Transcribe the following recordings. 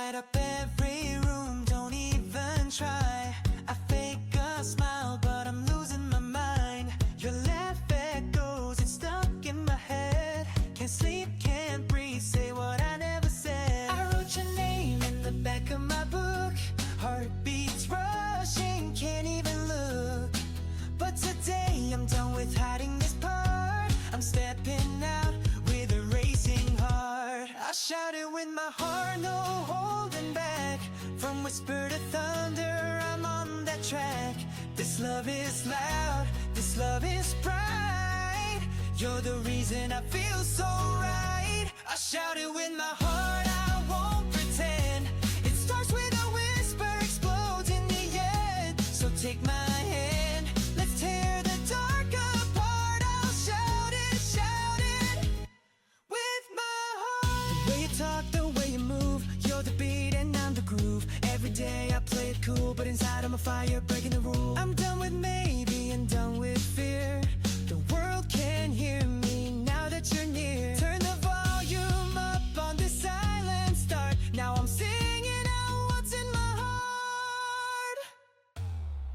light up every room, don't even try. I fake a smile, but I'm losing my mind. Your laugh echoes, it's stuck in my head. Can't sleep, can't breathe, say what I never said. I wrote your name in the back of my book. Heartbeats rushing, can't even look. But today I'm done with hiding this part. I'm stepping out with a racing heart. I shout it with my heart, no holding back. From whisper to thunder, I'm on that track. This love is loud, this love is bright. You're the reason I feel so right. I shout it with my heart, I won't pretend. It starts with a whisper, explodes in the end. So take my hand, let's tear the dark apart. I'll shout it with my heart. The way you talk, the way you move, you're the beat and I'm the groove. Every day I play it cool, but inside I'm a fire, breaking the rules. I'm done with maybe and done with fear. The world can hear me now that you're near. Turn the volume up on this silent start. Now I'm singing out what's in my heart.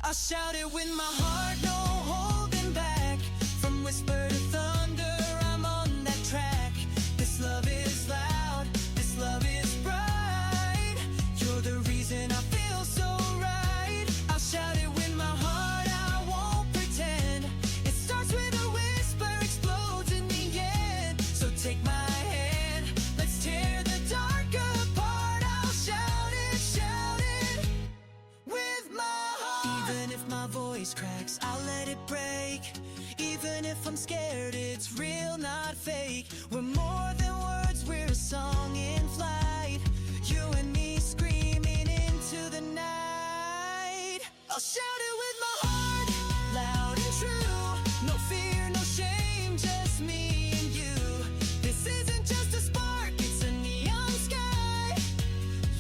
I'll shout it with my heart, no holding back. From whisper to thunder, I'm on that track. This love is loud, this love is bright. You're the reason I feel so right. I'll shout it with my heart, I won't pretend. It starts with a whisper, explodes in the end. So take my hand, let's tear the dark apart. I'll shout it with my heart. Even if my voice cracks, I'll let it break. Even if I'm scared, it's real, not fake. We're more than words, we're a song in flight. You and me screaming into the night. I'll shout it with my heart, loud and true. No fear, no shame, just me and you. This isn't just a spark, it's a neon sky.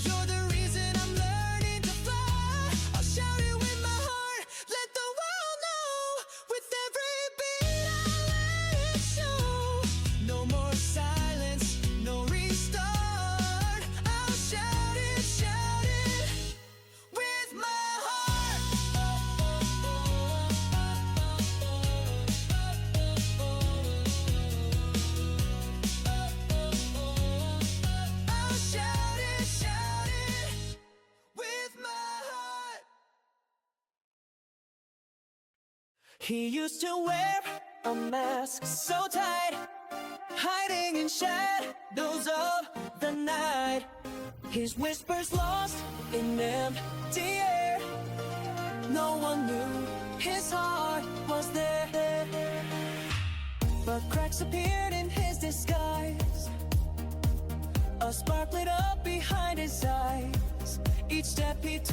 You're the reason I'm learning to fly. I'll shout it with my heart, let the world know. With every beat I'll let it show. No more silence, no restart. I'll shout it with my heart. I'll shout it with my heart. He used to wear a mask so tight, hiding in shadows of the night. His whispers lost in empty air. No one knew his heart was there. But cracks appeared in his disguise. A spark lit up behind his eyes. Each step he took